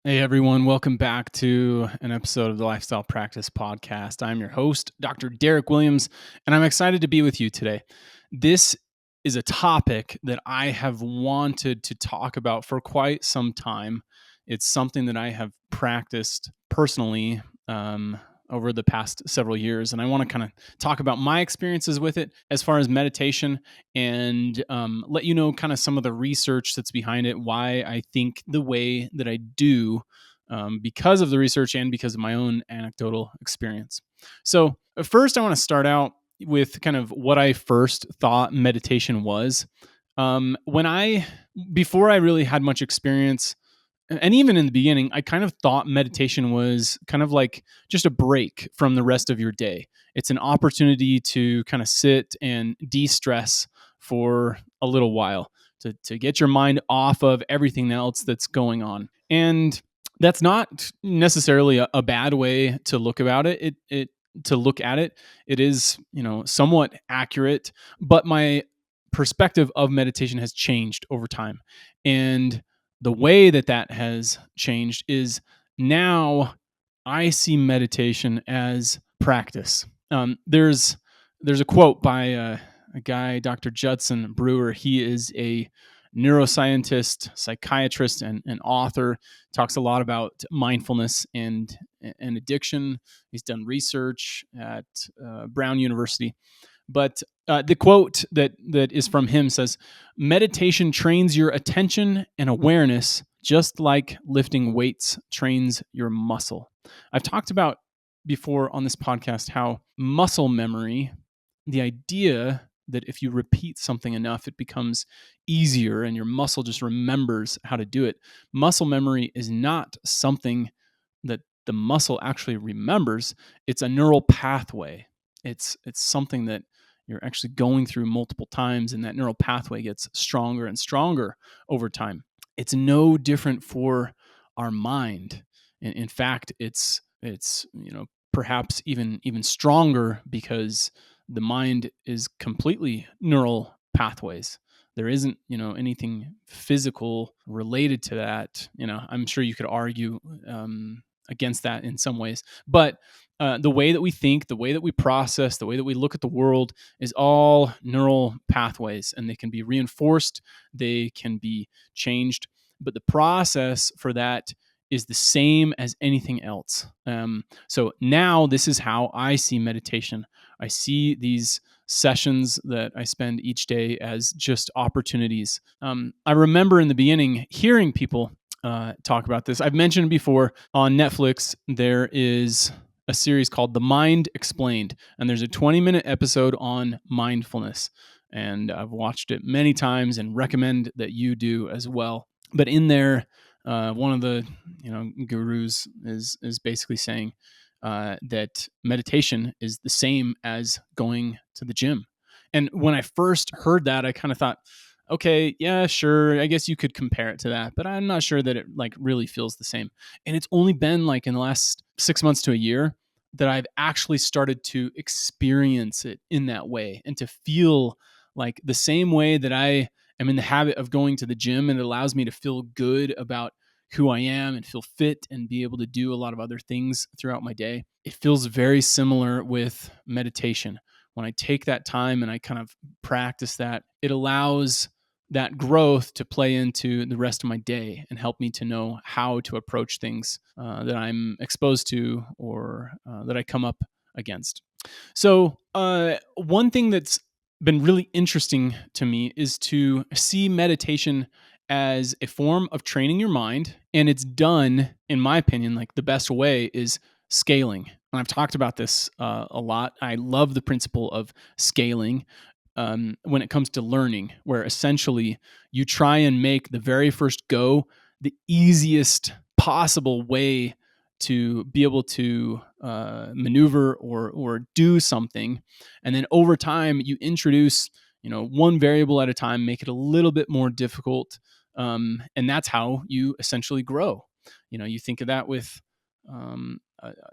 Hey everyone, welcome back to an episode of the Lifestyle Practice Podcast. I'm your host, Dr. Derek Williams, and I'm excited to be with you today. This is a topic that I have wanted to talk about for quite some time. It's something that I have practiced personally over the past several years, and I want to kind of talk about my experiences with it as far as meditation and let you know kind of some of the research that's behind it, why I think the way that I do, because of the research and because of my own anecdotal experience. So, first, I want to start out with kind of what I first thought meditation was. When I, before I really had much experience, and even in the beginning, I kind of thought meditation was kind of like just a break from the rest of your day. It's an opportunity to kind of sit and de stress for a little while, to get your mind off of everything else that's going on. And that's not necessarily a bad way to look about it. To look at it, it is, somewhat accurate, but my perspective of meditation has changed over time. And the way that that has changed is now I see meditation as practice. There's a quote by a guy, Dr. Judson Brewer. He is a neuroscientist, psychiatrist, and author. Talks a lot about mindfulness and addiction. He's done research at Brown University. But the quote that is from him says, "Meditation trains your attention and awareness, just like lifting weights trains your muscle." I've talked about before on this podcast how muscle memory, the idea that if you repeat something enough, it becomes easier and your muscle just remembers how to do it. Muscle memory is not something that the muscle actually remembers. It's a neural pathway. It's something that you're actually going through multiple times, and that neural pathway gets stronger and stronger over time. It's no different for our mind. In fact, it's perhaps even stronger because the mind is completely neural pathways. There isn't anything physical related to that. I'm sure you could argue against that in some ways, but the way that we think, the way that we process, the way that we look at the world is all neural pathways, and they can be reinforced, they can be changed, but the process for that is the same as anything else. So now this is how I see meditation. I see these sessions that I spend each day as just opportunities. I remember in the beginning hearing people talk about this. I've mentioned before on Netflix, there is a series called The Mind Explained, and there's a 20-minute episode on mindfulness. And I've watched it many times and recommend that you do as well. But in there, one of the gurus is basically saying that meditation is the same as going to the gym. And when I first heard that, I kind of thought, okay, yeah, sure, I guess you could compare it to that, but I'm not sure that it like really feels the same. And it's only been like in the last 6 months to a year that I've actually started to experience it in that way and to feel like the same way that I am in the habit of going to the gym, and it allows me to feel good about who I am and feel fit and be able to do a lot of other things throughout my day. It feels very similar with meditation. When I take that time and I kind of practice that, it allows that growth to play into the rest of my day and help me to know how to approach things that I'm exposed to or that I come up against. So, one thing that's been really interesting to me is to see meditation as a form of training your mind. And it's done, in my opinion, like the best way is scaling. And I've talked about this a lot. I love the principle of scaling when it comes to learning, where essentially you try and make the very first go the easiest possible way to be able to maneuver or do something, and then over time you introduce one variable at a time, make it a little bit more difficult, and that's how you essentially grow. You think of that with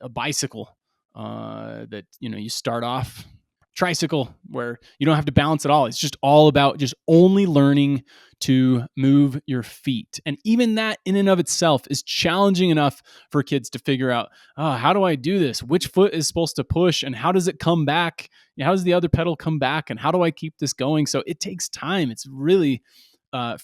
a bicycle that you start off tricycle where you don't have to balance at all. It's just all about just only learning to move your feet. And even that in and of itself is challenging enough for kids to figure out, oh, how do I do this? Which foot is supposed to push and how does it come back? How does the other pedal come back? And how do I keep this going? So it takes time. It's really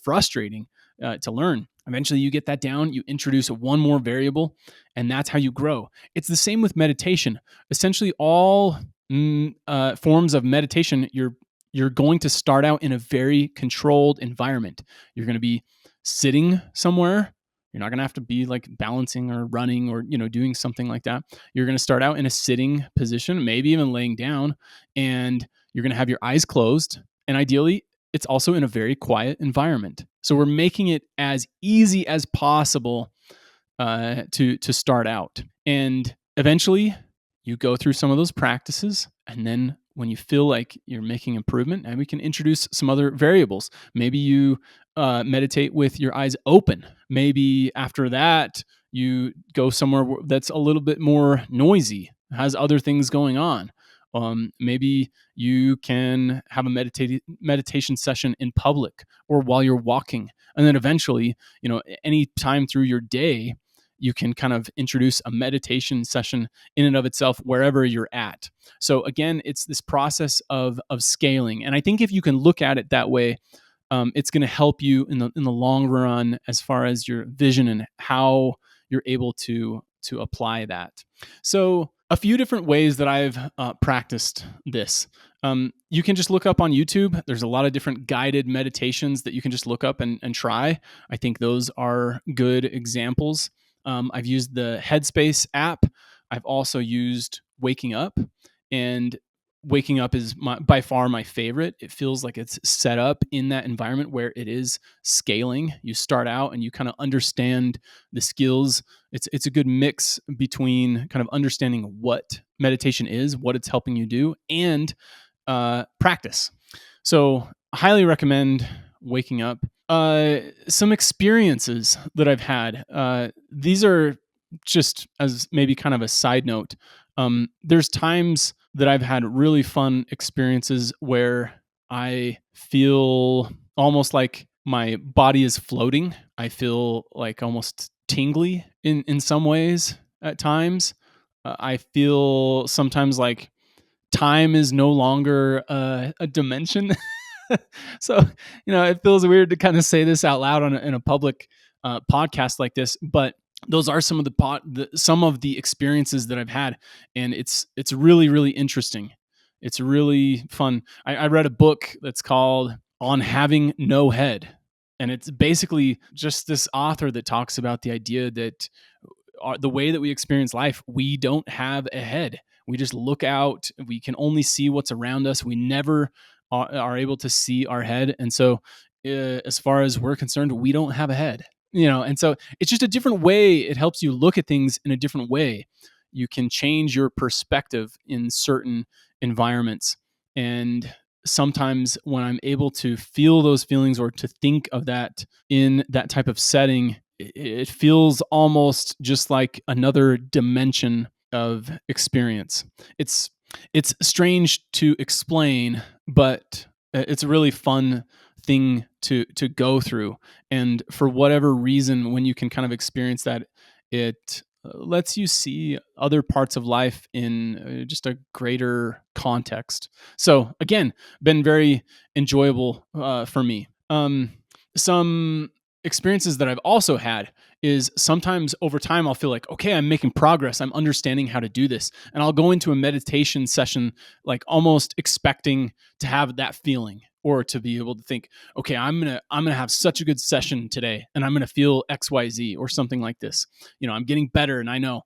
frustrating to learn. Eventually, you get that down, you introduce one more variable, and that's how you grow. It's the same with meditation. Essentially, all forms of meditation, you're going to start out in a very controlled environment. You're going to be sitting somewhere. You're not going to have to be like balancing or running or doing something like that. You're going to start out in a sitting position, maybe even laying down, and you're going to have your eyes closed. And ideally, it's also in a very quiet environment. So we're making it as easy as possible to start out. And eventually, you go through some of those practices, and then when you feel like you're making improvement, and we can introduce some other variables. Maybe you meditate with your eyes open. Maybe after that, you go somewhere that's a little bit more noisy, has other things going on. Maybe you can have a meditation session in public or while you're walking. And then eventually, any time through your day, you can kind of introduce a meditation session in and of itself wherever you're at. So again, it's this process of scaling. And I think if you can look at it that way, it's going to help you in the long run as far as your vision and how you're able to apply that. So a few different ways that I've practiced this. You can just look up on YouTube. There's a lot of different guided meditations that you can just look up and try. I think those are good examples. I've used the Headspace app. I've also used Waking Up, and Waking Up is by far my favorite. It feels like it's set up in that environment where it is scaling. You start out and you kind of understand the skills. It's a good mix between kind of understanding what meditation is, what it's helping you do, and practice. So I highly recommend Waking Up. Some experiences that I've had. These are just as maybe kind of a side note. There's times that I've had really fun experiences where I feel almost like my body is floating. I feel like almost tingly in some ways at times. I feel sometimes like time is no longer a dimension. So, it feels weird to kind of say this out loud in a public podcast like this, but those are some of some of the experiences that I've had, and it's really, really interesting. It's really fun. I read a book that's called On Having No Head, and it's basically just this author that talks about the idea that the way that we experience life, we don't have a head. We just look out. We can only see what's around us. We never are able to see our head. And so, as far as we're concerned, we don't have a head. And so it's just a different way. It helps you look at things in a different way. You can change your perspective in certain environments. And sometimes when I'm able to feel those feelings or to think of that in that type of setting, it feels almost just like another dimension of experience. It's strange to explain, but it's a really fun thing to go through. And for whatever reason, when you can kind of experience that, it lets you see other parts of life in just a greater context. So again, been very enjoyable for me. Some experiences that I've also had is sometimes over time I'll feel like, okay, I'm making progress. I'm understanding how to do this. And I'll go into a meditation session like almost expecting to have that feeling or to be able to think, okay, I'm going to have such a good session today and I'm going to feel XYZ or something like this. I'm getting better, and I know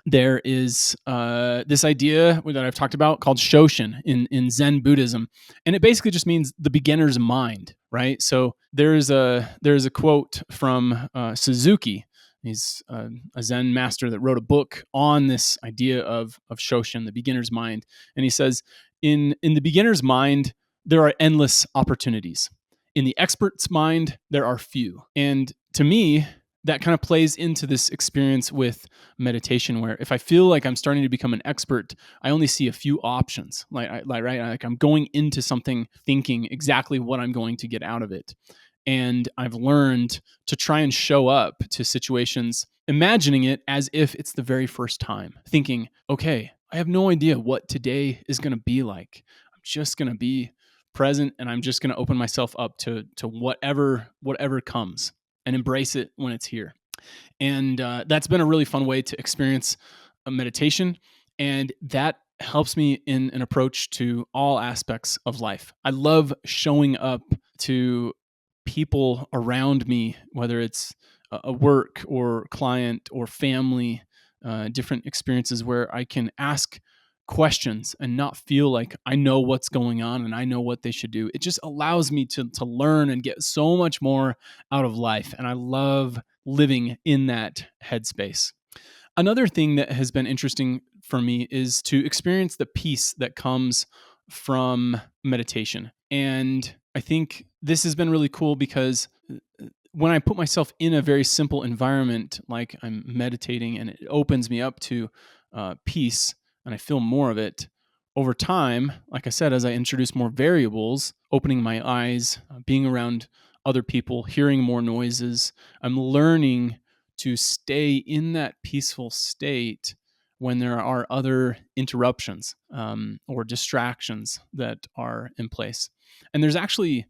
there is this idea that I've talked about called Shoshin in Zen Buddhism, and it basically just means the beginner's mind, right? So there's a quote from Suzuki. He's a Zen master that wrote a book on this idea of Shoshin, the beginner's mind, and he says, in the beginner's mind, there are endless opportunities. In the expert's mind, there are few. And to me, that kind of plays into this experience with meditation, where if I feel like I'm starting to become an expert, I only see a few options. Like I'm going into something thinking exactly what I'm going to get out of it. And I've learned to try and show up to situations, imagining it as if it's the very first time, thinking, okay, I have no idea what today is going to be like. I'm just going to be present, and I'm just going to open myself up to whatever comes, and embrace it when it's here. And that's been a really fun way to experience a meditation. And that helps me in an approach to all aspects of life. I love showing up to people around me, whether it's a work or client or family, different experiences where I can ask questions and not feel like I know what's going on and I know what they should do. It just allows me to learn and get so much more out of life. And I love living in that headspace. Another thing that has been interesting for me is to experience the peace that comes from meditation. And I think this has been really cool because when I put myself in a very simple environment, like I'm meditating, and it opens me up to peace, and I feel more of it over time. Like I said, as I introduce more variables, opening my eyes, being around other people, hearing more noises, I'm learning to stay in that peaceful state when there are other interruptions or distractions that are in place. And there's actually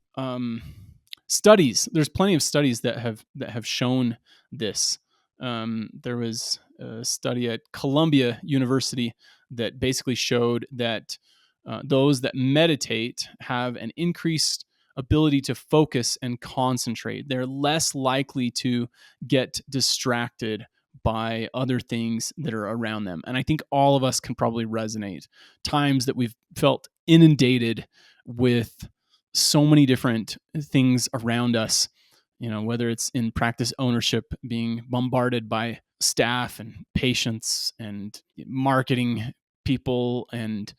studies. There's plenty of studies that have shown this. There was a study at Columbia University that basically showed that those that meditate have an increased ability to focus and concentrate. They're less likely to get distracted by other things that are around them. And I think all of us can probably resonate. Times that we've felt inundated with so many different things around us, whether it's in practice ownership, being bombarded by staff and patients and marketing people, and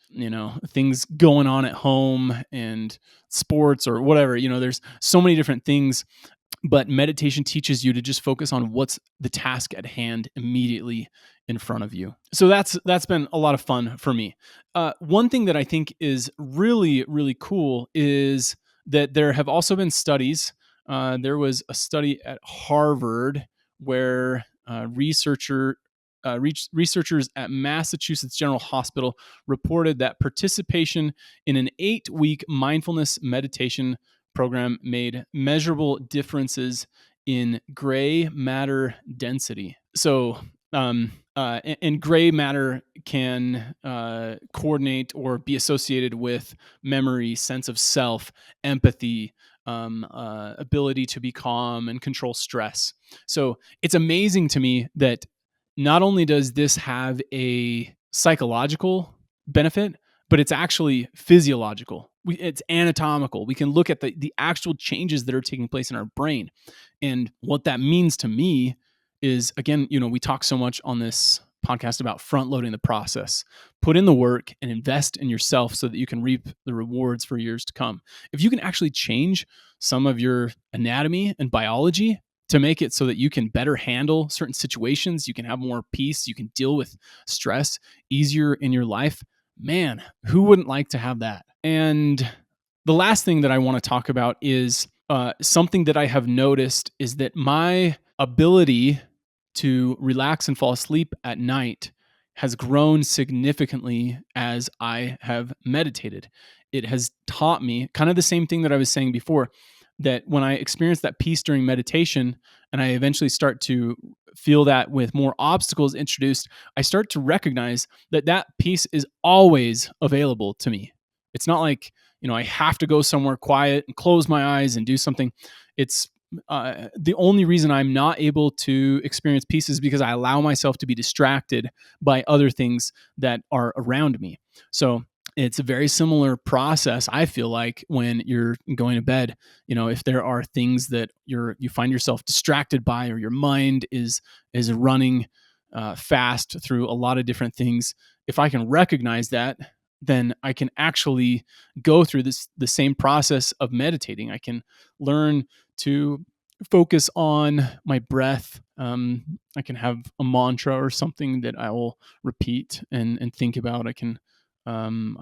things going on at home and sports or whatever. There's so many different things, but meditation teaches you to just focus on what's the task at hand immediately in front of you. So that's been a lot of fun for me. One thing that I think is really, really cool is that there have also been studies. There was a study at Harvard where researchers at Massachusetts General Hospital reported that participation in an 8-week mindfulness meditation program made measurable differences in gray matter density. So, and gray matter can coordinate or be associated with memory, sense of self, empathy, ability to be calm and control stress. So it's amazing to me that not only does this have a psychological benefit, but it's actually physiological. It's anatomical. We can look at the actual changes that are taking place in our brain. And what that means to me is, again, we talk so much on this podcast about front loading the process. Put in the work and invest in yourself so that you can reap the rewards for years to come. If you can actually change some of your anatomy and biology to make it so that you can better handle certain situations, you can have more peace, you can deal with stress easier in your life, man, who wouldn't like to have that? And the last thing that I want to talk about is something that I have noticed is that my ability to relax and fall asleep at night has grown significantly as I have meditated. It has taught me kind of the same thing that I was saying before, that when I experience that peace during meditation and I eventually start to feel that with more obstacles introduced, I start to recognize that peace is always available to me. It's not like, I have to go somewhere quiet and close my eyes and do something. It's the only reason I'm not able to experience peace is because I allow myself to be distracted by other things that are around me. So it's a very similar process, I feel like, when you're going to bed. If there are things that you find yourself distracted by, or your mind is running fast through a lot of different things, if I can recognize that, then I can actually go through the same process of meditating. I can learn to focus on my breath. I can have a mantra or something that I will repeat and think about. I'm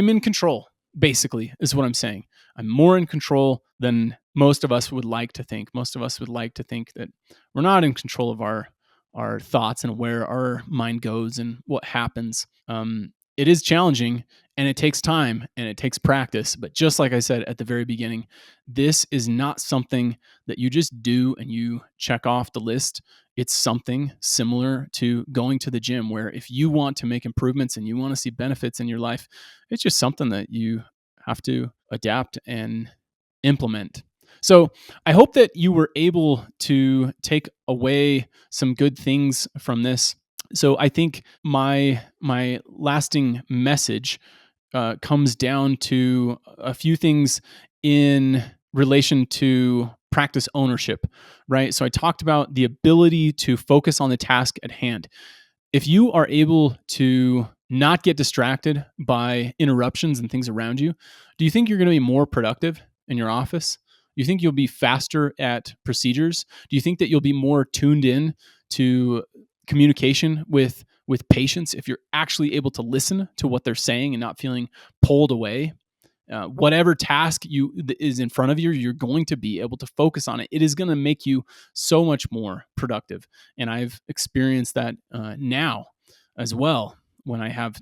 in control, basically, is what I'm saying. I'm more in control than most of us would like to think. Most of us would like to think that we're not in control of our thoughts and where our mind goes and what happens. It is challenging and it takes time and it takes practice. But just like I said at the very beginning, this is not something that you just do and you check off the list. It's something similar to going to the gym, where if you want to make improvements and you want to see benefits in your life, it's just something that you have to adapt and implement. So I hope that you were able to take away some good things from this. So I think my lasting message comes down to a few things in relation to practice ownership, right? So I talked about the ability to focus on the task at hand. If you are able to not get distracted by interruptions and things around you, do you think you're going to be more productive in your office? Do you think you'll be faster at procedures? Do you think that you'll be more tuned in to communication with patients if you're actually able to listen to what they're saying and not feeling pulled away? Whatever task is in front of you, you're going to be able to focus on it. It is going to make you so much more productive, and I've experienced that now as well. When I have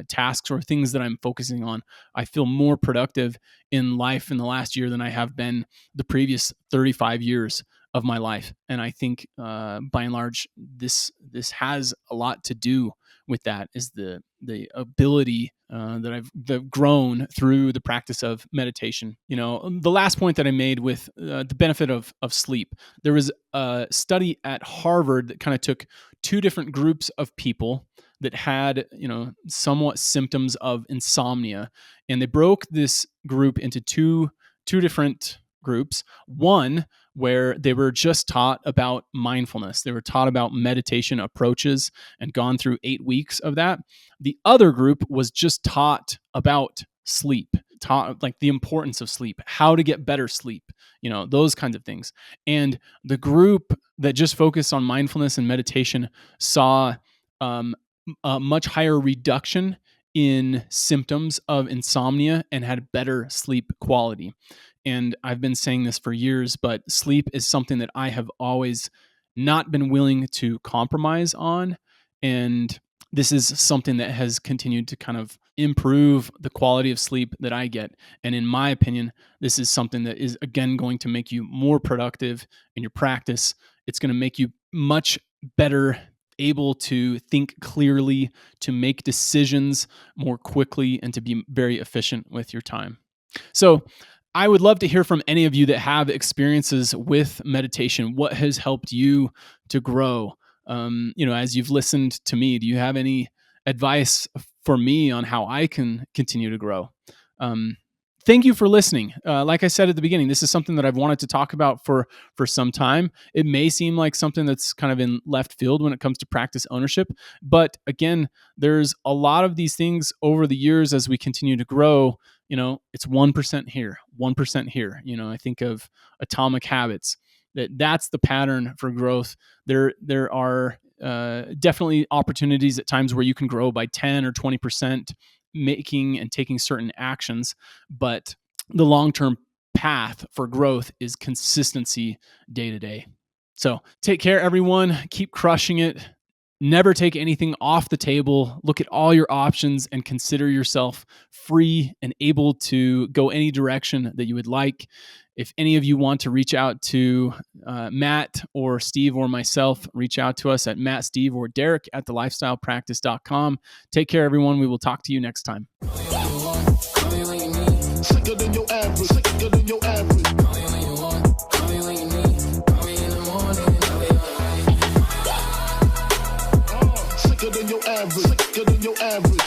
tasks or things that I'm focusing on, I feel more productive in life in the last year than I have been the previous 35 years of my life. And I think, by and large, this has a lot to do with that. Is the ability that I've grown through the practice of meditation. The last point that I made with the benefit of sleep. There was a study at Harvard that kind of took two different groups of people that had, somewhat symptoms of insomnia, and they broke this group into two different groups. One where they were just taught about mindfulness. They were taught about meditation approaches and gone through 8 weeks of that. The other group was just taught about sleep, taught like the importance of sleep, how to get better sleep, those kinds of things. And the group that just focused on mindfulness and meditation saw a much higher reduction in symptoms of insomnia and had better sleep quality. And I've been saying this for years, but sleep is something that I have always not been willing to compromise on. And this is something that has continued to kind of improve the quality of sleep that I get. And in my opinion, this is something that is, again, going to make you more productive in your practice. It's going to make you much better able to think clearly, to make decisions more quickly, and to be very efficient with your time. So I would love to hear from any of you that have experiences with meditation. What has helped you to grow? As you've listened to me, do you have any advice for me on how I can continue to grow? Thank you for listening. Like I said at the beginning, this is something that I've wanted to talk about for some time. It may seem like something that's kind of in left field when it comes to practice ownership. But again, there's a lot of these things over the years as we continue to grow. It's 1% here, 1% here. I think of Atomic Habits. That's the pattern for growth. There are definitely opportunities at times where you can grow by 10 or 20%. Making and taking certain actions, but the long-term path for growth is consistency day to day. So take care, everyone. Keep crushing it. Never take anything off the table. Look at all your options and consider yourself free and able to go any direction that you would like. If any of you want to reach out to Matt or Steve or myself, reach out to us at Matt, Steve, or Derek at thelifestylepractice.com. Take care, everyone. We will talk to you next time. Sicker than your average, sicker than your average. Sicker than your average, sicker than your average.